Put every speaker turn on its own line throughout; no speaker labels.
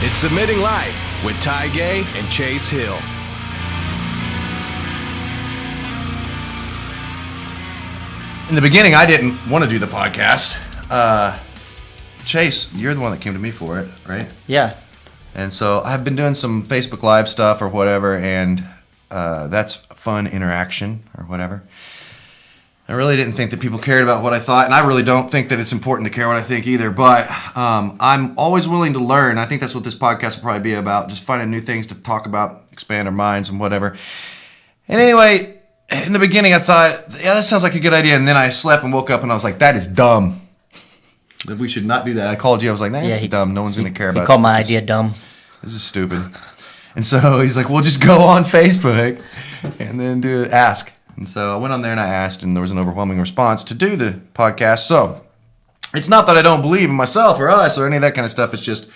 It's Submitting Live with Ty Gay and Chase Hill.
In the beginning, I didn't want to do the podcast. Chase, you're the one that came to me for it, right?
Yeah.
And so I've been doing some Facebook Live stuff or whatever, and that's fun interaction or whatever. I really didn't think that people cared about what I thought, and I really don't think that it's important to care what I think either, but I'm always willing to learn. I think that's what this podcast will probably be about, just finding new things to talk about, expand our minds and whatever. And anyway, in the beginning I thought, yeah, that sounds like a good idea, and then I slept and woke up and I was like, that is dumb. That we should not do that. I called you, I was like, nah, this is dumb. No one's going to care about it.
You called my idea dumb.
This is stupid. And so he's like, well, just go on Facebook and then ask. And so I went on there and I asked, and there was an overwhelming response to do the podcast. So it's not that I don't believe in myself or us or any of that kind of stuff. It's just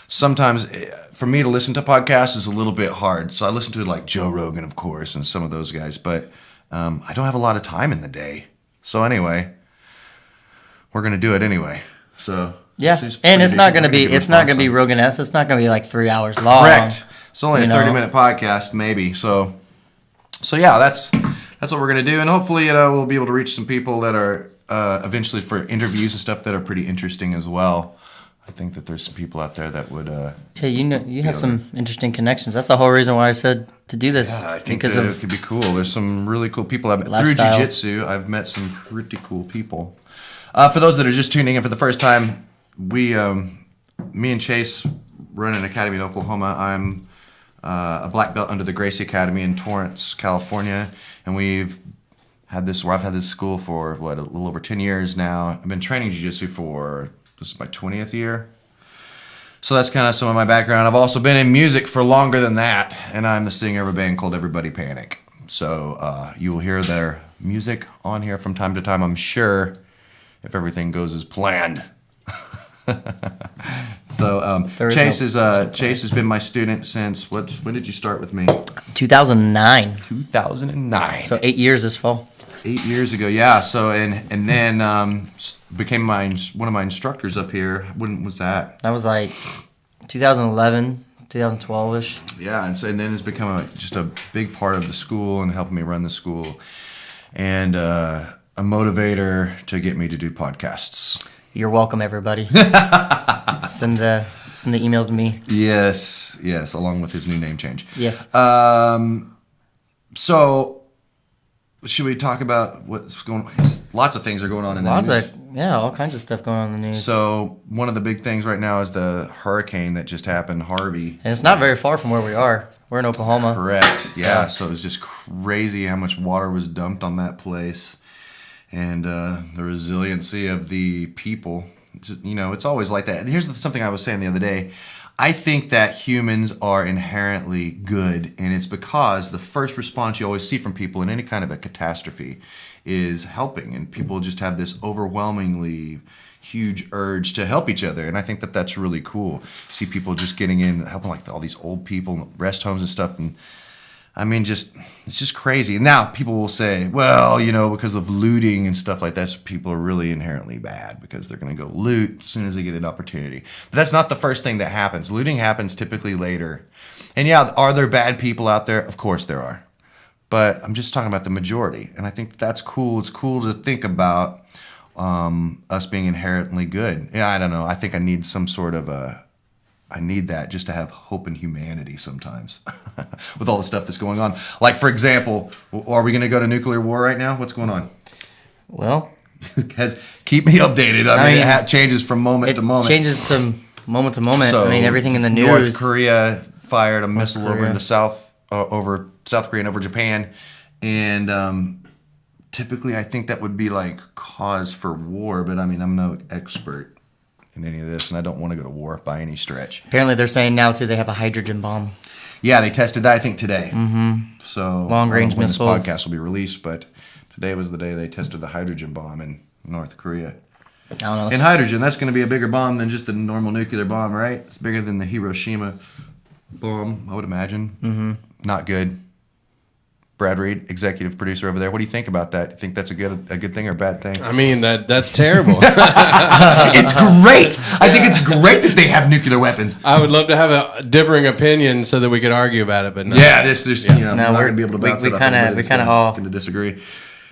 sometimes for me to listen to podcasts is a little bit hard. So I listen to like Joe Rogan, of course, and some of those guys. But I don't have a lot of time in the day. So anyway, we're going to do it anyway. So
yeah, and it's not going to be Rogan-esque. It's not going to be like 3 hours long.
Correct. It's only a 30-minute podcast, maybe. So yeah, that's what we're going to do, and hopefully, we'll be able to reach some people that are eventually for interviews and stuff that are pretty interesting as well. I think that there's some people out there that would.
Yeah, you have some interesting connections. That's the whole reason why I said to do this.
Yeah, I think that it could be cool. There's some really cool people. Through Jiu-Jitsu, I've met some pretty cool people. For those that are just tuning in for the first time, me and Chase run an academy in Oklahoma. I'm a black belt under the Gracie Academy in Torrance, California, and I've had this school for a little over 10 years now. I've been training jiu-jitsu for this is my 20th year. So that's kind of some of my background. I've also been in music for longer than that, and I'm the singer of a band called Everybody Panic. So you will hear their music on here from time to time, I'm sure, if everything goes as planned. So Chase has been my student since when did you start with me?
2009.
2009.
So 8 years this fall.
8 years ago, yeah. So and then became one of my instructors up here. When was that?
That was like 2011, 2012ish.
Yeah, and then it's become just a big part of the school and helping me run the school, and a motivator to get me to do podcasts.
You're welcome, everybody. Send the emails to me.
Yes, along with his new name change.
Yes.
So, should we talk about what's going on? Lots of things are going on in the news.
All kinds of stuff going on in the news.
So, one of the big things right now is the hurricane that just happened, Harvey.
And it's not very far from where we are. We're in Oklahoma.
Correct. Yeah, so it was just crazy how much water was dumped on that place. And the resiliency of the people, it's always like that. Here's something I was saying the other day. I think that humans are inherently good, and it's because the first response you always see from people in any kind of a catastrophe is helping, and people just have this overwhelmingly huge urge to help each other, and I think that that's really cool. See people just getting in, helping like all these old people, rest homes and stuff, and I mean, it's just crazy. And now people will say, well, because of looting and stuff like that, so people are really inherently bad because they're going to go loot as soon as they get an opportunity. But that's not the first thing that happens. Looting happens typically later. And yeah, are there bad people out there? Of course there are. But I'm just talking about the majority. And I think that's cool. It's cool to think about us being inherently good. Yeah, I don't know. I think I need some sort of I need that just to have hope in humanity sometimes with all the stuff that's going on. Like, for example, are we going to go to nuclear war right now? What's going on?
Well,
keep me updated. I mean, it changes from moment to moment.
It changes from moment to moment. So, everything in the news.
North Korea fired a missile over into South Korea and over Japan. And typically I think that would be like cause for war, but I mean, I'm no expert in any of this, and I don't want to go to war by any stretch.
Apparently they're saying now, too, they have a hydrogen bomb.
Yeah, they tested that, I think, today.
Mm-hmm.
So
long-range missiles.
When this podcast will be released, but today was the day they tested the hydrogen bomb in North Korea.
I don't know.
And hydrogen, that's going to be a bigger bomb than just a normal nuclear bomb, right? It's bigger than the Hiroshima bomb, I would imagine.
Mm-hmm.
Not good. Brad Reed, executive producer over there. What do you think about that? You think that's a good thing or a bad thing?
I mean, that's terrible.
It's great. I think it's great that they have nuclear weapons.
I would love to have a differing opinion so that we could argue about it, but no.
Yeah, there's you know,
No,
we're not
we're-
gonna be able to bounce
we
it off
kinda-
everybody
we
that's
kinda all-
gonna disagree.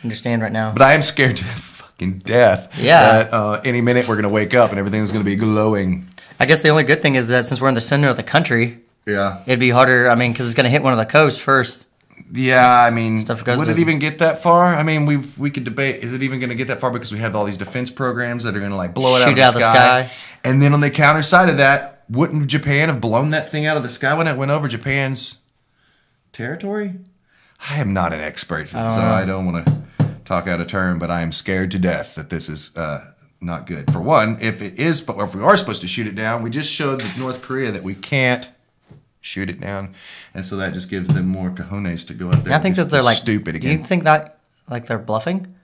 Understand right now.
But I am scared to fucking death.
Yeah.
That any minute we're gonna wake up and everything's gonna be glowing.
I guess the only good thing is that since we're in the center of the country,
Yeah.
it'd be harder. I mean, because it's going to hit one of the coasts first.
Yeah, I mean,
Stuff goes
would
to-
it even get that far? I mean, we could debate, is it even going to get that far because we have all these defense programs that are going to like blow it
Shoot
out of the sky.
sky.
And then on the counter side of that, wouldn't Japan have blown that thing out of the sky when it went over Japan's territory? I am not an expert, so I don't want to talk out of turn, but I am scared to death that this is not good. For one, if it is, or if we are supposed to shoot it down, we just showed North Korea that we can't shoot it down, and so that just gives them more cojones to go out there.
I think
and
that they're like
stupid
Do you
again.
think that like they're bluffing?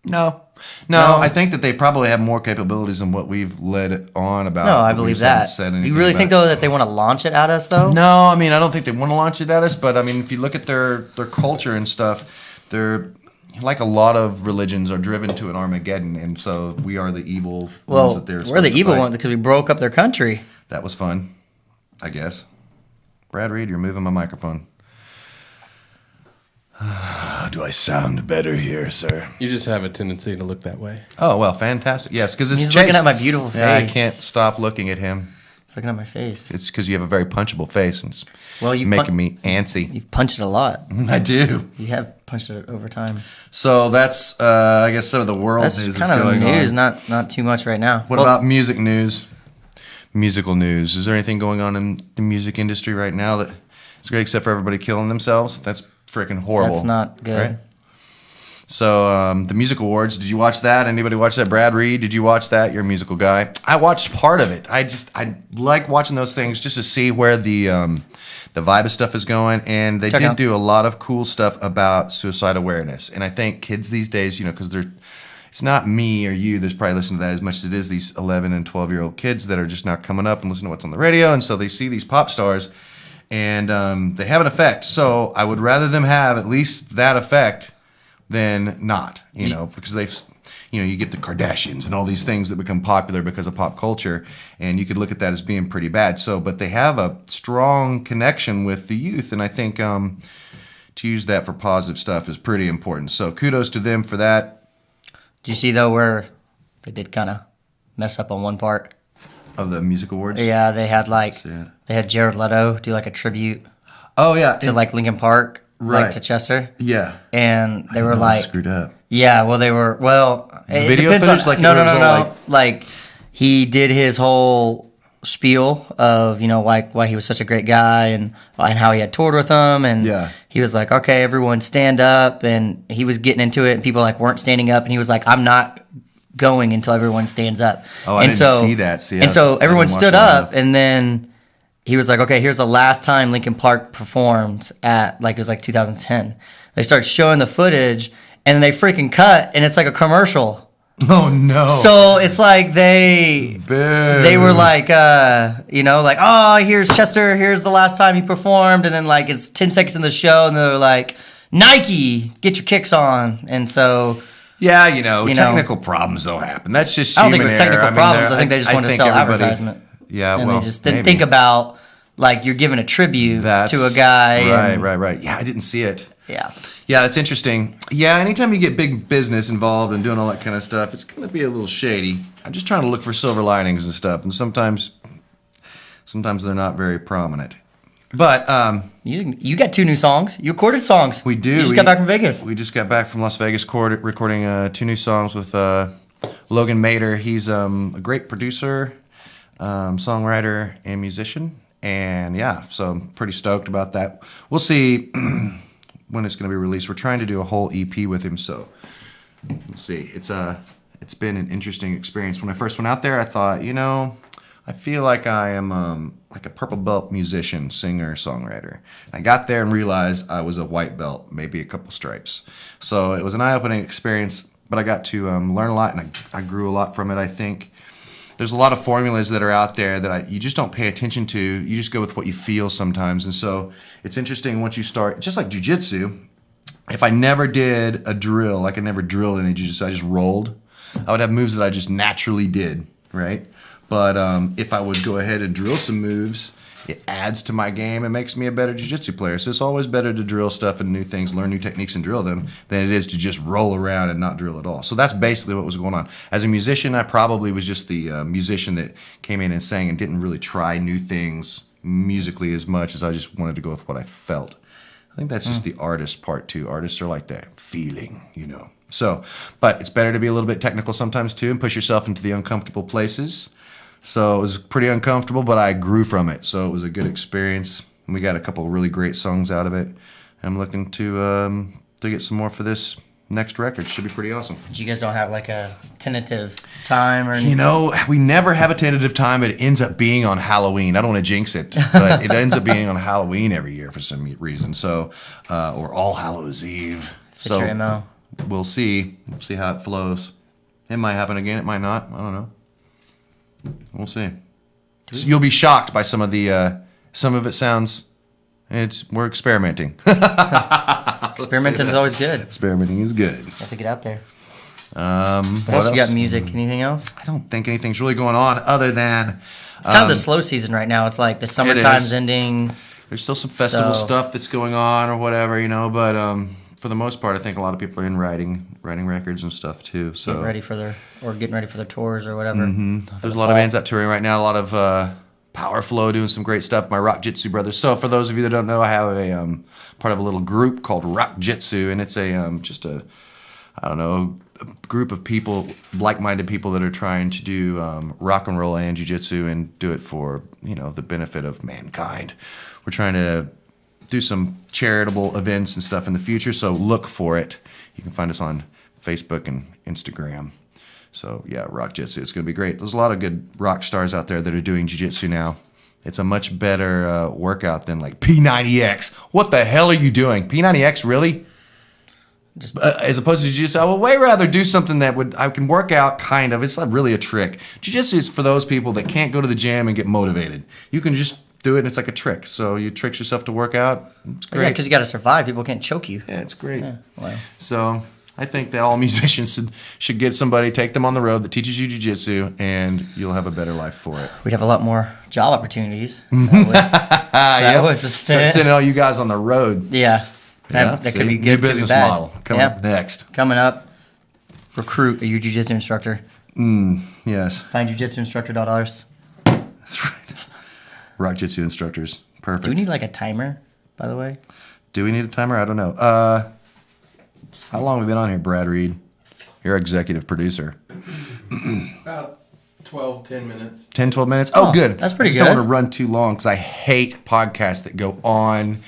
No,
No?
I think that they probably have more capabilities than what we''ve led on about.
No, I
but we
believe
just haven't
that.
said
You
anything
really
about
think
it.
though that they want to launch it at us though?
No, I mean I don't think they want to launch it at us, but I mean if you look at their culture and stuff, they're like a lot of religions are driven to an Armageddon, and so we are the evil ones
Well,
that they're.
we're the
supposed to
evil
fight.
ones because we broke up their country.
That was fun, I guess. Brad Reed, you're moving my microphone. Do I sound better here, sir?
You just have a tendency to look that way.
Oh well, fantastic. Yes, because it's
He's
Chase.
looking at my beautiful face.
Yeah, I can't stop looking at him.
He's looking at my face.
It's because you have a very punchable face, and it's
Well, you've
making me antsy.
You've punched it a lot.
I do.
You have punched it over time.
So that's, I guess, some of the world
That's
news
kind
that's
of
going
news,
on.
not too much right now.
What about music news? Musical news. Is there anything going on in the music industry right now that is great, except for everybody killing themselves? That's freaking horrible.
That's not good.
Right? So the music awards. Did you watch that? Anybody watch that? Brad Reed, did you watch that? You're a musical guy. I watched part of it. I like watching those things just to see where the vibe of stuff is going. And they
Check
did
out.
do a lot of cool stuff about suicide awareness. And I think kids these days, because it's not me or you that's probably listening to that as much as it is these 11 and 12-year-old kids that are just now coming up and listening to what's on the radio. And so they see these pop stars and they have an effect. So I would rather them have at least that effect than not, because they've, you get the Kardashians and all these things that become popular because of pop culture, and you could look at that as being pretty bad. So, but they have a strong connection with the youth, and I think to use that for positive stuff is pretty important. So, kudos to them for that.
Did you see though where they did kind of mess up on one part?
Of the music awards.
Yeah, they had
Yeah.
they had Jared Leto do like a tribute
Oh yeah.
to like Linkin Park,
Right.
like to Chester,
Yeah.
and they were
I
like,
screwed up.
yeah, well they were it
video
depends
footage,
on,
like,
no,
it was all,
like he did his whole spiel of why he was such a great guy and how he had toured with them, and
Yeah.
he was like, okay, everyone stand up, and he was getting into it, and people like weren't standing up, and he was like, I'm not going until everyone stands up.
Oh, I
and
didn't
so,
see that. See,
and so
I
everyone
didn't watch
stood
that
up,
enough.
and then he was like, okay, here's the last time Linkin Park performed at, it was 2010. They start showing the footage, and then they freaking cut, and it's like a commercial.
Oh no.
So it's like they were like, oh, here's Chester, here's the last time he performed, and then it's 10 seconds in the show, and they're like, Nike, get your kicks on. And so...
Yeah, technical problems don't happen. That's just
I don't think it was
human error.
technical problems. I think they just wanted to
think
sell
everybody-
advertisement.
Yeah,
And
well,
they just didn't
maybe.
think about, you're giving a tribute to a guy.
Right. Yeah, I didn't see it.
Yeah.
Yeah, that's interesting. Yeah, anytime you get big business involved and doing all that kind of stuff, it's going to be a little shady. I'm just trying to look for silver linings and stuff, and sometimes they're not very prominent. But
You got 2 new songs. You recorded songs.
we do.
You just got back from Vegas.
We just got back from Las Vegas recording 2 new songs with Logan Mader. He's a great producer, songwriter, and musician. And yeah, so I'm pretty stoked about that. We'll see when it's going to be released. We're trying to do a whole EP with him, so we'll see. It's been an interesting experience. When I first went out there, I thought, I feel like I am like a purple belt musician, singer, songwriter. I got there and realized I was a white belt, maybe a couple stripes. So it was an eye-opening experience, but I got to learn a lot, and I grew a lot from it, I think. There's a lot of formulas that are out there that you just don't pay attention to. You just go with what you feel sometimes. And so it's interesting once you start, just like Jiu-Jitsu, if I never did a drill, like I never drilled any jiu-jitsu, I just rolled, I would have moves that I just naturally did, right? But if I would go ahead and drill some moves, it adds to my game and makes me a better jiu-jitsu player. So it's always better to drill stuff and new things, learn new techniques and drill them, than it is to just roll around and not drill at all. So that's basically what was going on. As a musician, I probably was just the musician that came in and sang and didn't really try new things musically as much as I just wanted to go with what I felt. I think that's just the artist part too. Artists are like that feeling, you know. So, but it's better to be a little bit technical sometimes too and push yourself into the uncomfortable places. So it was pretty uncomfortable, but I grew from it. So it was a good experience. We got a couple of really great songs out of it. I'm looking to get some more for this next record. Should be pretty awesome.
You guys don't have like a tentative time or anything?
You know, we never have a tentative time, but it ends up being on Halloween. I don't want to jinx it, but it ends up being on Halloween every year for some reason. So, or All Hallows Eve.
It's your MO.
We'll see. We'll see how it flows. It might happen again. It might not. I don't know. We'll see. So you'll be shocked by some of the. Some of it sounds. We're experimenting.
Experimenting is always good.
Experimenting is good.
You have to get out there.
What
else you got? Music? Anything else?
I don't think anything's really going on other than.
It's kind of the slow season right now. It's like the summertime's ending.
There's still some festival stuff that's going on or whatever, you know. But for the most part, I think a lot of people are in writing records and stuff too. So
getting ready for their tours or whatever.
There's a lot of bands out touring right now. A lot of Power Flow doing some great stuff. My Rock Jitsu brothers. So for those of you that don't know, I have a part of a little group called Rock Jitsu, and it's a group of people, like-minded people that are trying to do rock and roll and jiu-jitsu and do it for, you know, the benefit of mankind. We're trying to do some charitable events and stuff in the future, so look for it. You can find us on Facebook and Instagram. So yeah, Rock Jitsu, it's going to be great. There's a lot of good rock stars out there that are doing jiu-jitsu now. It's a much better workout than like P90X. What the hell are you doing? P90X, really? Just as opposed to jiu-jitsu, I would way rather do something that I can work out kind of. It's not really a trick. Jiu-jitsu is for those people that can't go to the gym and get motivated. You can just do it and it's like a trick. So you trick yourself to work out. It's great.
Yeah, because you got to survive. People can't choke you.
Yeah, it's great.
Yeah, wow.
So I think that all musicians should get somebody, take them on the road that teaches you jiu-jitsu, and you'll have a better life for it.
We'd have a lot more job opportunities. That was the stint.
Start sending all you guys on the road.
Yeah. That could be good.
New business model coming up next.
Coming up, recruit a jiu-jitsu instructor.
Yes.
Find jiu-jitsuinstructor.rs.
That's right. Rock Jitsu instructors. Perfect.
Do we need like a timer, by the way?
Do we need a timer? I don't know. How long have we been on here, Brad Reed? You're our executive producer.
About 10 minutes.
10, 12 minutes? Oh, good.
That's pretty
I just
good.
don't want to run too long because I hate podcasts that go on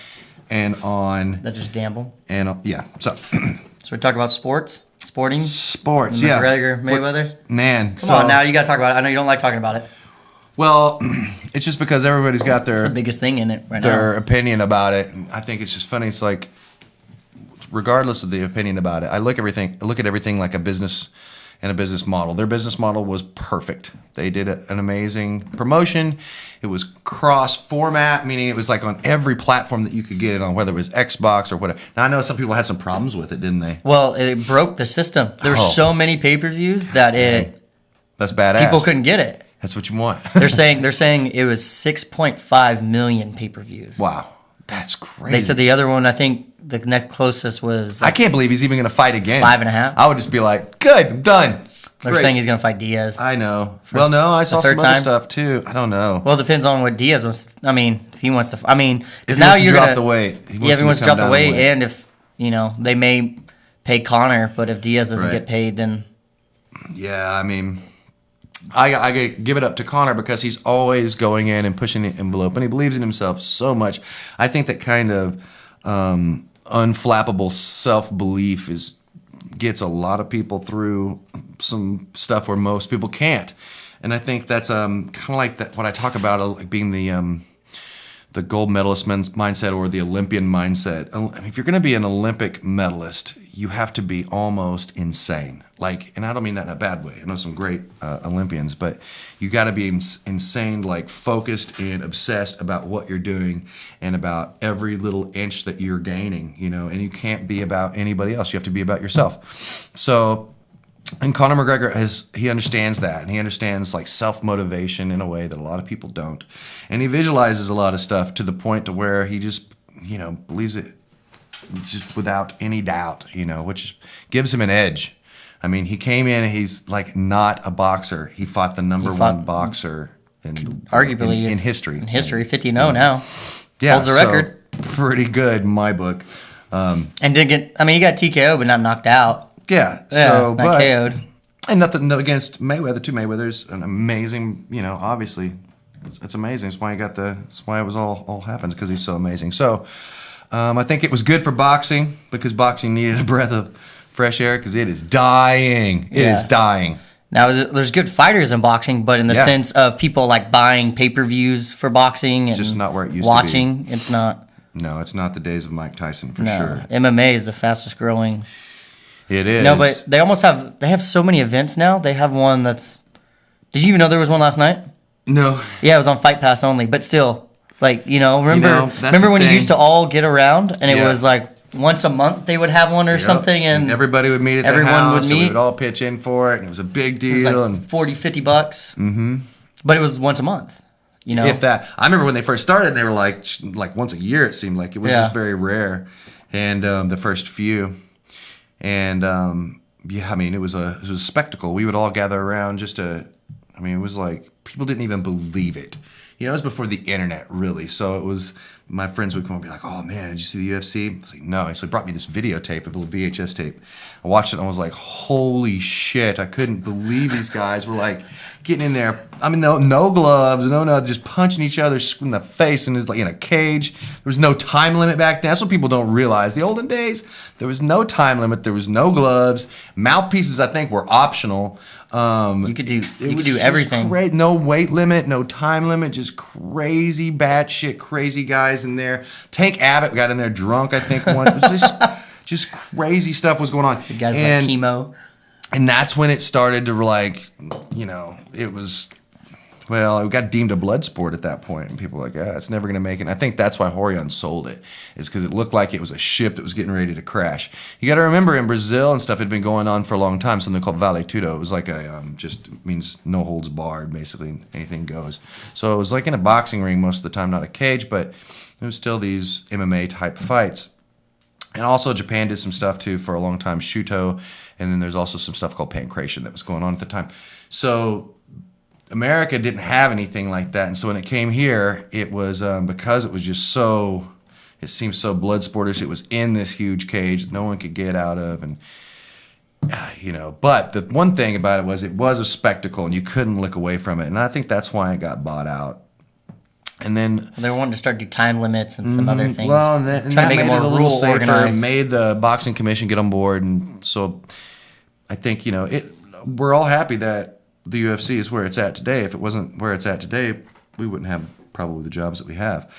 and on.
That just damble.
And yeah. So
we talk about sporting.
Sports, yeah.
McGregor, Mayweather.
Man.
Come on now, you got to talk about it. I know you don't like talking about it.
Well, it's just because everybody's got
It's the biggest thing in it right
their
now.
opinion about it. I think it's just funny. It's like, regardless of the opinion about it, I look at everything like a business and a business model. Their business model was perfect. They did an amazing promotion. It was cross-format, meaning it was like on every platform that you could get it on, whether it was Xbox or whatever. Now, I know some people had some problems with it, didn't they?
Well, it broke the system. There were so many pay-per-views that
That's badass.
people couldn't get it.
That's what you want.
They're saying it was 6.5 million pay-per-views.
Wow. That's crazy.
They said the other one, I think the next closest was
I can't believe he's even going to fight again.
5.5.
I would just be like, good, I'm done.
They're saying he's going to fight Diaz.
I know. Well, no, I saw some other stuff too. I don't know.
Well, it depends on what Diaz wants. I mean, if he wants to. I mean, because
If he
now
wants to
you're
drop
gonna
the weight.
If he wants to drop the weight, and if they may pay Conor, but if Diaz doesn't get paid, then
yeah, I mean, I give it up to Conor because he's always going in and pushing the envelope, and he believes in himself so much. I think that kind of unflappable self-belief gets a lot of people through some stuff where most people can't. And I think that's kind of like what I talk about, like being the the gold medalist mindset or the Olympian mindset. I mean, if you're going to be an Olympic medalist, you have to be almost insane. Like, and I don't mean that in a bad way. I know some great Olympians, but you got to be insane, like focused and obsessed about what you're doing and about every little inch that you're gaining, you know, and you can't be about anybody else. You have to be about yourself. So, and Conor McGregor, he understands that, and he understands like self-motivation in a way that a lot of people don't. And he visualizes a lot of stuff to the point to where he just, you know, believes it just without any doubt, you know, which gives him an edge. I mean, he came in and he's like not a boxer. He fought the number one boxer
arguably
in history.
In history, 50-0 now.
Yeah,
holds the record.
Pretty good in my book.
And didn't get. I mean, he got TKO, but not knocked out.
Yeah,
so not KO'd.
And nothing against Mayweather. Two Mayweather's an amazing. You know, obviously, it's amazing. That's why That's why it was all happened, because he's so amazing. So, I think it was good for boxing, because boxing needed a breath of fresh air, because it is dying. It is dying.
Now, there's good fighters in boxing, but in the sense of people like buying pay-per-views for boxing and
just not where it used
watching,
to be.
It's not.
No, it's not the days of Mike Tyson for sure.
MMA is the fastest growing.
It is.
No, but they have so many events now. They have one that's. Did you even know there was one last night?
No.
Yeah, it was on Fight Pass only, but still, like, you know, remember when you used to all get around and it was like once a month they would have one or something, and
everybody would meet at the house, and we would all pitch in for it, and it was a big deal.
It was like $40-50. Mm-hmm. But it was once a month. You know,
if that. I remember when they first started, they were like once a year. It seemed like it was just very rare, and the first few. And I mean, it was a spectacle. We would all gather around it was like people didn't even believe it. You know, it was before the internet, really. So it was, my friends would come and be like, "Oh man, did you see the UFC?" I was like, "No." So he brought me this videotape, a little VHS tape. I watched it and I was like, "Holy shit!" I couldn't believe these guys were like getting in there. I mean, no gloves, no, just punching each other in the face, and it was like in a cage. There was no time limit back then. That's what people don't realize. The olden days, there was no time limit. There was no gloves. Mouthpieces, I think, were optional.
You could do everything.
Great. No weight limit, no time limit, just crazy, batshit, crazy guys in there. Tank Abbott got in there drunk, I think, once. It was just crazy stuff was going on.
The guys like chemo.
And that's when it started to, like, you know, it got deemed a blood sport at that point. And people were like, it's never going to make it. And I think that's why Horion sold it, is because it looked like it was a ship that was getting ready to crash. You got to remember, in Brazil and stuff, it had been going on for a long time, something called Vale Tudo. It was like just means no holds barred, basically. Anything goes. So it was like in a boxing ring most of the time, not a cage, but it was still these MMA type fights. And also Japan did some stuff too for a long time, Shuto, and then there's also some stuff called pancration that was going on at the time. So America didn't have anything like that, and so when it came here, it was because it was just it seemed so blood sportish. It was in this huge cage that no one could get out of, and you know. But the one thing about it was a spectacle, and you couldn't look away from it, and I think that's why it got bought out. And then
they wanted to start do time limits and some other things.
Well, and that made it a little safer. Organized. Made the boxing commission get on board, and so I think, you know, we're all happy that the UFC is where it's at today. If it wasn't where it's at today, we wouldn't have probably the jobs that we have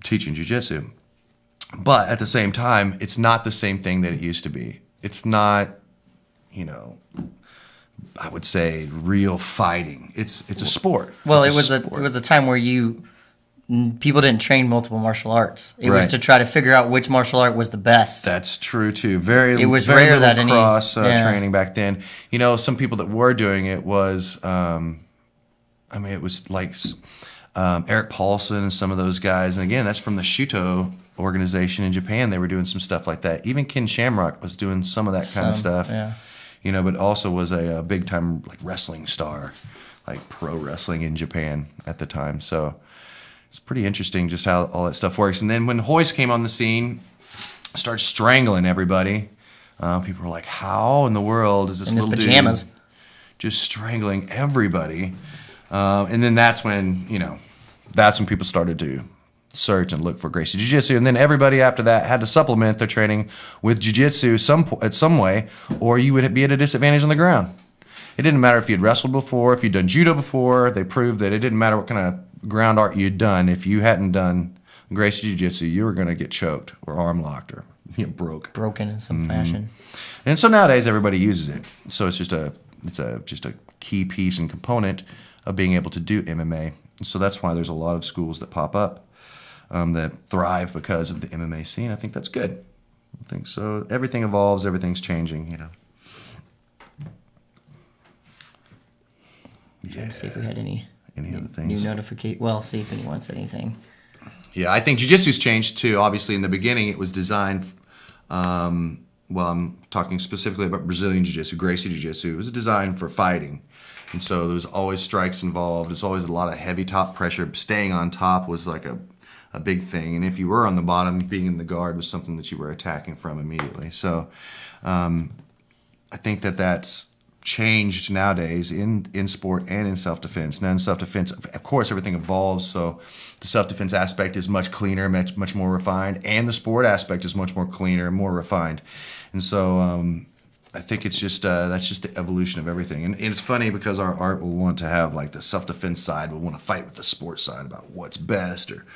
teaching jiu-jitsu. But at the same time, it's not the same thing that it used to be. It's not, you know, I would say real fighting. It's a sport.
Well, it was a time where people didn't train multiple martial arts. It was to try to figure out which martial art was the best.
That's true too. It
was
very
rare that
cross training back then. You know, some people that were doing it was, it was like Eric Paulson and some of those guys. And again, that's from the Shuto organization in Japan. They were doing some stuff like that. Even Ken Shamrock was doing some of that kind of stuff.
Yeah.
You know, but also was a big time like wrestling star, like pro wrestling in Japan at the time. So it's pretty interesting just how all that stuff works. And then when Hoist came on the scene, started strangling everybody. People were like, "How in the world is this
in
little
his pajamas
dude just strangling everybody?" And then that's when people started to search and look for Gracie Jiu-Jitsu. And then everybody after that had to supplement their training with Jiu-Jitsu some way, or you would be at a disadvantage on the ground. It didn't matter if you'd wrestled before, if you'd done judo before. They proved that it didn't matter what kind of ground art you'd done. If you hadn't done Gracie Jiu-Jitsu, you were going to get choked or arm locked or
broken in some fashion.
And so nowadays everybody uses it. So it's just a key piece and component of being able to do MMA. So that's why there's a lot of schools that pop up that thrive because of the MMA scene. I think that's good. I think so. Everything evolves. Everything's changing. Yeah.
Let's see if we had any
other things.
new notification. Well, see if anyone said anything.
Yeah, I think jiu-jitsu's changed too. Obviously, in the beginning, it was designed. Well, I'm talking specifically about Brazilian jiu-jitsu, Gracie jiu-jitsu. It was designed for fighting, and so there was always strikes involved. There's always a lot of heavy top pressure. Staying on top was like a big thing, and if you were on the bottom, being in the guard was something that you were attacking from immediately. So, I think that's changed nowadays in sport and in self-defense. Now in self-defense, of course, everything evolves, so the self-defense aspect is much cleaner, much more refined, and the sport aspect is much more cleaner and more refined. And so I think it's just that's just the evolution of everything. And it's funny because our art will want to have like the self-defense side, will want to fight with the sports side about what's best or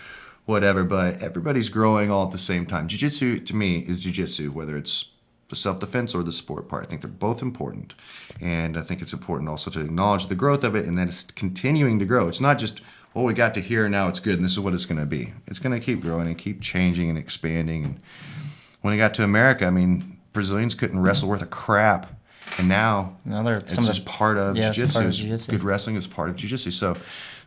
whatever, but everybody's growing all at the same time. Jiu-jitsu, to me, is jiu-jitsu, whether it's the self-defense or the sport part. I think they're both important. And I think it's important also to acknowledge the growth of it and that it's continuing to grow. It's not just, well, we got to here and now it's good and this is what it's going to be. It's going to keep growing and keep changing and expanding. And when it got to America, I mean, Brazilians couldn't wrestle worth a crap. And now it's just part of jiu-jitsu. Good wrestling is part of jiu-jitsu. So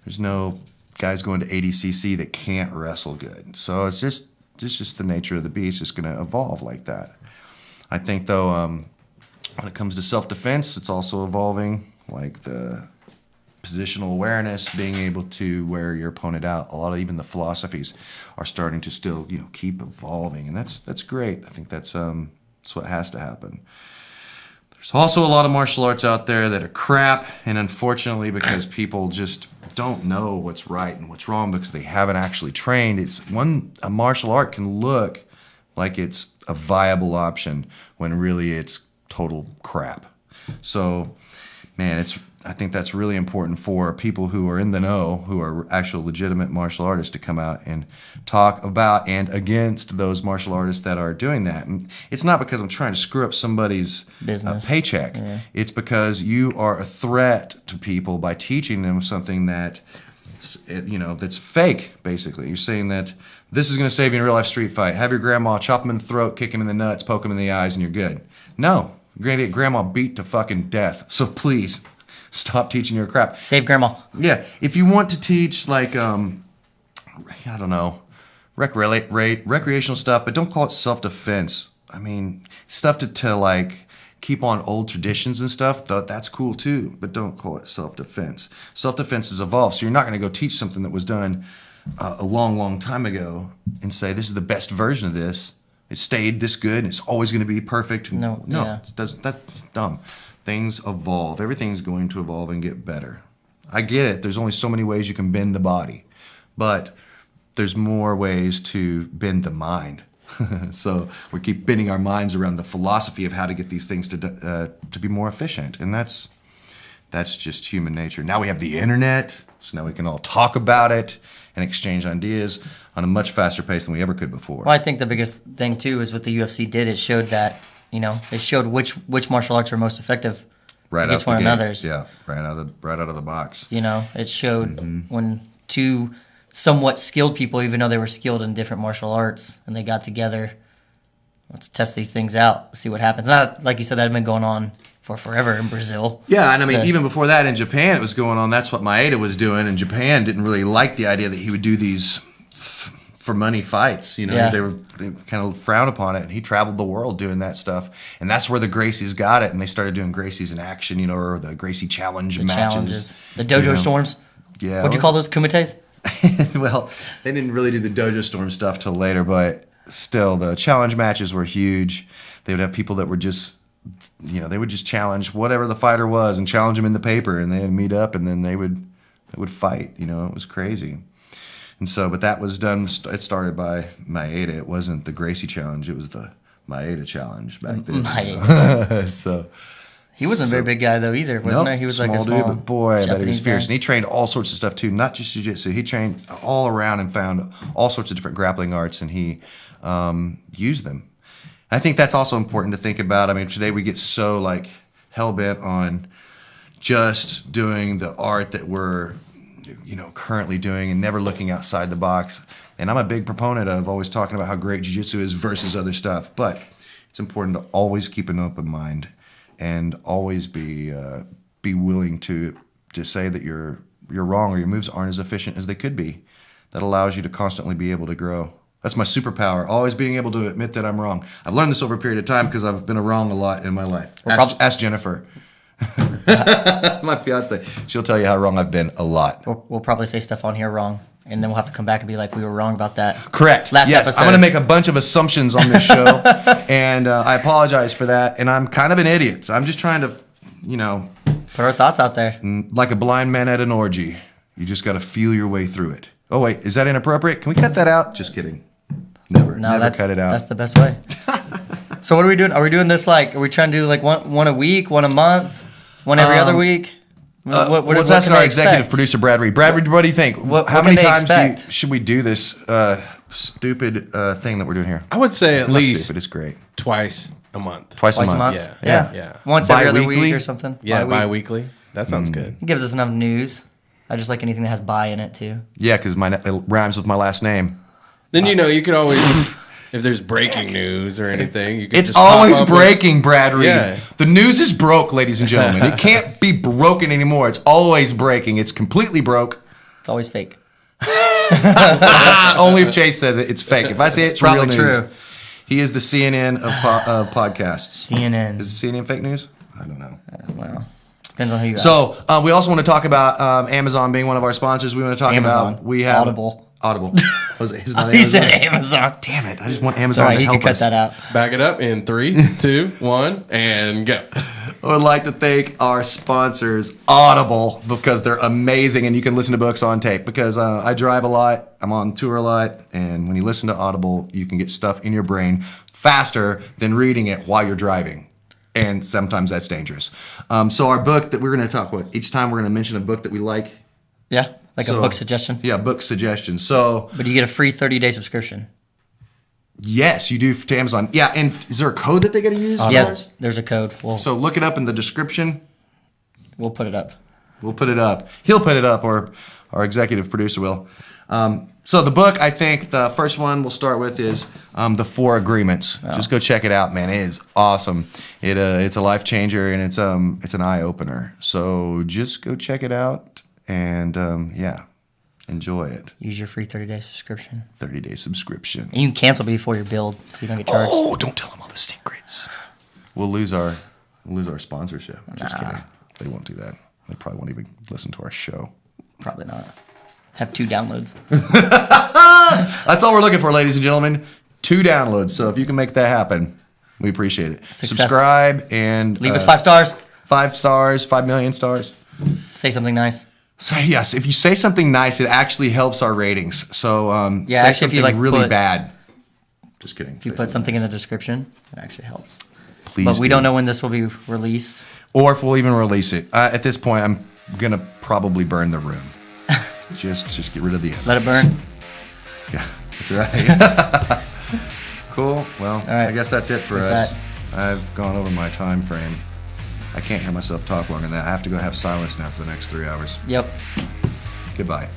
there's no guys going to ADCC that can't wrestle good. So it's just the nature of the beast. It's going to evolve like that. I think, though, when it comes to self-defense, it's also evolving, like the positional awareness, being able to wear your opponent out. A lot of even the philosophies are starting to still, keep evolving, and that's great. I think that's what has to happen. There's also a lot of martial arts out there that are crap, and unfortunately, because people just don't know what's right and what's wrong because they haven't actually trained, a martial art can look like it's a viable option when really it's total crap. So, man, I think that's really important for people who are in the know, who are actual legitimate martial artists, to come out and talk about and against those martial artists that are doing that. And it's not because I'm trying to screw up somebody's business paycheck. Yeah. It's because you are a threat to people by teaching them something that's fake, basically. You're saying that this is going to save you in a real life street fight. Have your grandma chop him in the throat, kick him in the nuts, poke him in the eyes, and you're good. No. You're going to get grandma beat to fucking death. So please, stop teaching your crap.
Save grandma.
Yeah. If you want to teach, like, I don't know, recreational stuff, but don't call it self-defense. I mean, stuff to like, keep on old traditions and stuff, that's cool too, but don't call it self-defense. Self-defense has evolved, so you're not going to go teach something that was done a long, long time ago and say, this is the best version of this. It stayed this good, and it's always going to be perfect. No, yeah. That's dumb. Things evolve. Everything's going to evolve and get better. I get it. There's only so many ways you can bend the body, but there's more ways to bend the mind. So we keep bending our minds around the philosophy of how to get these things to be more efficient, and that's just human nature. Now we have the internet, so now we can all talk about it and exchange ideas on a much faster pace than we ever could before.
Well, I think the biggest thing too is what the UFC did. It showed that it showed which martial arts are most effective against one another's.
Yeah, right out of the box.
It showed when two somewhat skilled people, even though they were skilled in different martial arts, and they got together. Let's test these things out, see what happens. Not like you said, that had been going on for forever in Brazil.
Yeah, and I mean, even before that in Japan, it was going on. That's what Maeda was doing, and Japan didn't really like the idea that he would do these for money fights. They kind of frowned upon it, and he traveled the world doing that stuff. And that's where the Gracies got it, and they started doing Gracies in action, or the Gracie challenge matches.
The dojo storms.
Yeah.
What'd you call those, kumites?
Well, they didn't really do the dojo storm stuff till later, but still, the challenge matches were huge. They would have people that were just, they would just challenge whatever the fighter was and challenge them in the paper, and they'd meet up, and then they would fight. It was crazy. And so, but that was done. It started by Maeda. It wasn't the Gracie challenge. It was the Maeda challenge back then.
Maeda.
So,
He wasn't a very big guy though either, wasn't he? He was like a small
dude, but boy, I bet he was
Japanese
fierce.
guy.
And he trained all sorts of stuff too, not just jiu-jitsu. He trained all around and found all sorts of different grappling arts, and he used them. I think that's also important to think about. I mean, today we get so like hell-bent on just doing the art that we're, currently doing and never looking outside the box. And I'm a big proponent of always talking about how great jiu-jitsu is versus other stuff. But it's important to always keep an open mind and always be willing to say that you're wrong or your moves aren't as efficient as they could be. That allows you to constantly be able to grow. That's my superpower, always being able to admit that I'm wrong. I've learned this over a period of time because I've been wrong a lot in my life. Ask Jennifer. My fiance. She'll tell you how wrong I've been a lot.
We'll probably say stuff on here wrong, and then we'll have to come back and be like, we were wrong about that.
Correct.
Last
yes,
episode.
I'm going to make a bunch of assumptions on this show, and I apologize for that. And I'm kind of an idiot. So I'm just trying to,
Put our thoughts out there.
like a blind man at an orgy. You just got to feel your way through it. Oh, wait, is that inappropriate? Can we cut that out? Just kidding. Never cut it out.
That's the best way. So what are we doing? Are we doing this are we trying to do like one a week, one a month, one every other week?
Let's ask our executive producer, Brad Reed. Brad Reed, what do you think? How many times should we do this stupid thing that we're doing here?
I would say
It's
at
not
least
stupid, it's great.
twice a month.
Twice a month?
Yeah.
Once every other
Bi-weekly?
week or something.
Yeah,
Bi-week.
bi-weekly. That sounds good.
It gives us enough news. I just like anything that has bi in it too.
Yeah, because it rhymes with my last name.
Then you could always, if there's breaking news or anything, you could
It's
just pop
always
up
breaking, Brad Reed.
Yeah.
The news is broke, ladies and gentlemen. It can't be broken anymore. It's always breaking. It's completely broke.
It's always fake.
Only if Chase says it, it's fake. If I say it's real
probably
news.
true.
He is the CNN of podcasts.
CNN.
Is CNN fake news? I don't know.
Well, depends on who you ask.
So we also want to talk about Amazon being one of our sponsors. We want to talk
Amazon.
about we have
Audible.
Was it? Is it not
He
Amazon?
said Amazon.
Damn it! I just want Amazon
Sorry,
to
you
help
can cut
us.
that out.
Back it up in 3, 2, 1, and go.
I would like to thank our sponsors, Audible, because they're amazing and you can listen to books on tape. Because I drive a lot, I'm on tour a lot, and when you listen to Audible, you can get stuff in your brain faster than reading it while you're driving. And sometimes that's dangerous. So our book that we're going to talk about, each time we're going to mention a book that we like.
Yeah, like a book suggestion.
Yeah, book suggestion. So
But you get a free 30-day subscription.
yes, you do to Amazon. Yeah, and is there a code that they got to use?
Yeah, there's a code.
So look it up in the description.
We'll put it up.
We'll put it up. He'll put it up, or our executive producer will. So the book, I think the first one we'll start with is The 4 Agreements.
Oh.
Just go check it out, man. It is awesome. It's a life changer, and it's an eye opener. So just go check it out, and enjoy it.
Use your free 30-day subscription.
30-day subscription.
And you can cancel before your build, so you don't get charged.
Oh, don't tell them all the secrets. We'll lose our sponsorship. Just kidding. They won't do that. They probably won't even listen to our show.
Probably not. Have 2 downloads.
That's all we're looking for, ladies and gentlemen. 2 downloads. So if you can make that happen, we appreciate it.
Success.
Subscribe and
Leave us 5 stars.
5 stars, 5 million stars.
Say something nice.
So yes, if you say something nice, it actually helps our ratings. So
Yeah,
say
actually, if you,
something really
put-
bad. Just kidding.
If you put something in the description, it actually helps.
Please.
But we don't know when this will be released.
or if we'll even release it. At this point, I'm gonna probably burn the room. just get rid of the evidence.
Let it burn.
Yeah, that's right. Cool. Well,
right.
I guess that's it for
With
us.
that.
I've gone over my time frame. I can't hear myself talk longer than that. I have to go have silence now for the next 3 hours.
Yep.
Goodbye.